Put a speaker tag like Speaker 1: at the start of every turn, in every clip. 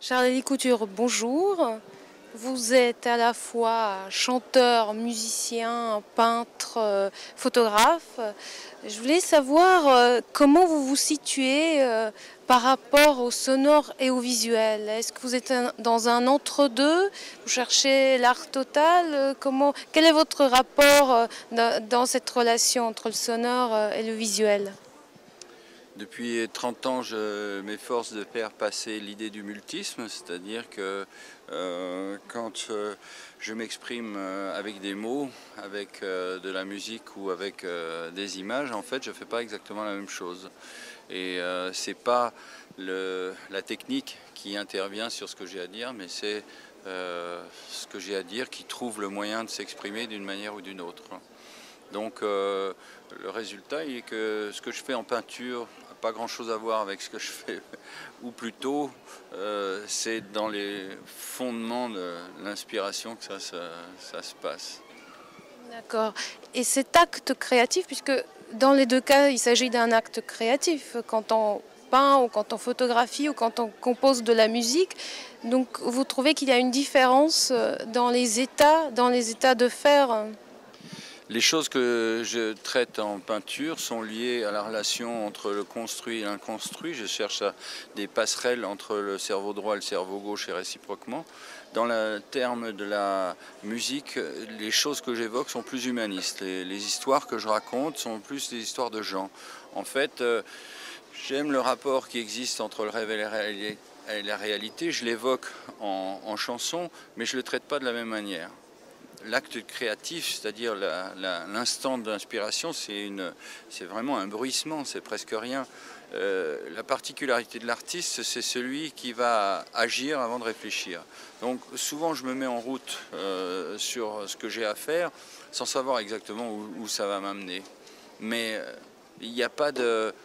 Speaker 1: Charlie Couture, bonjour. Vous êtes à la fois chanteur, musicien, peintre, photographe. Je voulais savoir comment vous vous situez par rapport au sonore et au visuel. Est-ce que vous êtes dans un entre-deux? Vous cherchez l'art total? Quel est votre rapport dans cette relation entre le sonore et le visuel?
Speaker 2: Depuis 30 ans, je m'efforce de faire passer l'idée du multisme, c'est-à-dire que quand je m'exprime avec des mots, avec de la musique ou avec des images, en fait, je ne fais pas exactement la même chose. Et c'est pas la technique qui intervient sur ce que j'ai à dire, mais c'est ce que j'ai à dire qui trouve le moyen de s'exprimer d'une manière ou d'une autre. Donc le résultat est que ce que je fais en peinture n'a pas grand-chose à voir avec ce que je fais, ou plutôt c'est dans les fondements de l'inspiration que ça se passe.
Speaker 1: D'accord. Et cet acte créatif, puisque dans les deux cas, il s'agit d'un acte créatif, quand on peint ou quand on photographie ou quand on compose de la musique, donc vous trouvez qu'il y a une différence dans les états de faire?
Speaker 2: Les choses que je traite en peinture sont liées à la relation entre le construit et l'inconstruit. Je cherche des passerelles entre le cerveau droit et le cerveau gauche et réciproquement. Dans le terme de la musique, les choses que j'évoque sont plus humanistes. Les histoires que je raconte sont plus des histoires de gens. En fait, j'aime le rapport qui existe entre le rêve et la réalité. Je l'évoque en chanson, mais je ne le traite pas de la même manière. L'acte créatif, c'est-à-dire l'instant d'inspiration, c'est vraiment un bruissement, c'est presque rien. La particularité de l'artiste, c'est celui qui va agir avant de réfléchir. Donc souvent je me mets en route sur ce que j'ai à faire sans savoir exactement où ça va m'amener. Mais il n'y a pas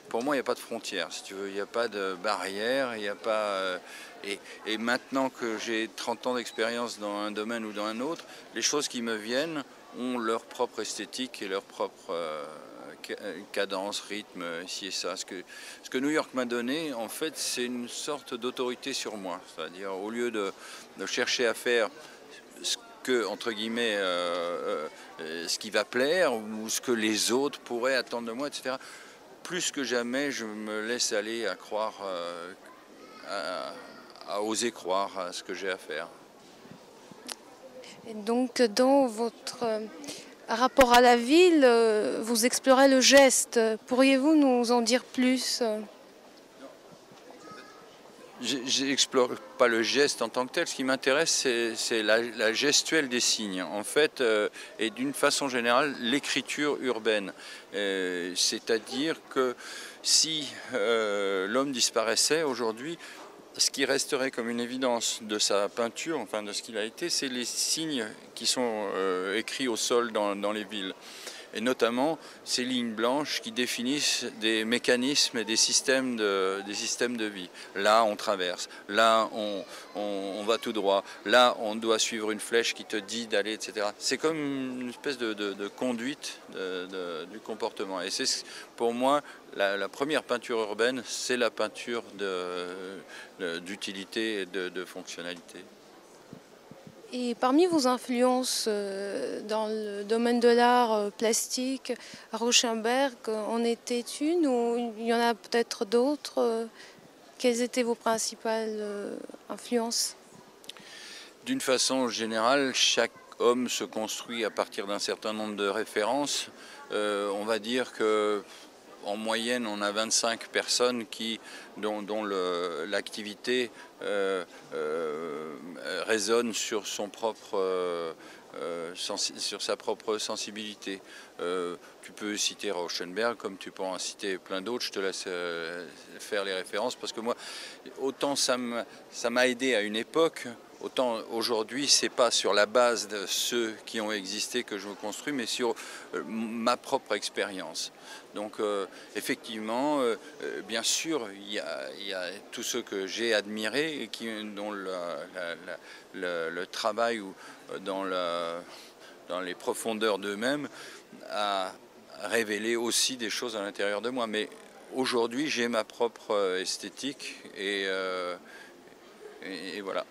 Speaker 2: pour moi, il n'y a pas de frontière, si tu veux. Il n'y a pas de barrière, il n'y a pas. Et maintenant que j'ai 30 ans d'expérience dans un domaine ou dans un autre, les choses qui me viennent ont leur propre esthétique et leur propre cadence, rythme, ci et ça. Ce que New York m'a donné, en fait, c'est une sorte d'autorité sur moi. C'est-à-dire, au lieu de chercher à faire ce que, entre guillemets, ce qui va plaire ou ce que les autres pourraient attendre de moi, etc. Plus que jamais, je me laisse aller à croire, à oser croire à ce que j'ai à faire.
Speaker 1: Et donc dans votre rapport à la ville, vous explorez le geste. Pourriez-vous nous en dire plus?
Speaker 2: J'explore pas le geste en tant que tel. Ce qui m'intéresse, c'est la gestuelle des signes, en fait, et d'une façon générale, l'écriture urbaine. C'est-à-dire que si l'homme disparaissait aujourd'hui, ce qui resterait comme une évidence de sa peinture, enfin de ce qu'il a été, c'est les signes qui sont écrits au sol dans les villes. Et notamment ces lignes blanches qui définissent des mécanismes et des systèmes de vie. Là, on traverse, là, on va tout droit, là, on doit suivre une flèche qui te dit d'aller, etc. C'est comme une espèce de conduite du comportement. Et c'est pour moi la première peinture urbaine, c'est la peinture d'utilité et de fonctionnalité.
Speaker 1: Et parmi vos influences dans le domaine de l'art plastique, Rauschenberg en était une ou il y en a peut-être d'autres? Quelles étaient vos principales influences?
Speaker 2: D'une façon générale, chaque homme se construit à partir d'un certain nombre de références. On va dire que en moyenne, on a 25 personnes dont l'activité résonne sur sur sa propre sensibilité. Tu peux citer Rauschenberg comme tu peux en citer plein d'autres. Je te laisse faire les références parce que moi, autant ça m'a aidé à une époque, autant aujourd'hui, c'est pas sur la base de ceux qui ont existé que je me construis, mais sur ma propre expérience. Donc effectivement, bien sûr, il y a tous ceux que j'ai admirés et dont le travail ou dans les profondeurs d'eux-mêmes a révélé aussi des choses à l'intérieur de moi. Mais aujourd'hui, j'ai ma propre esthétique et voilà.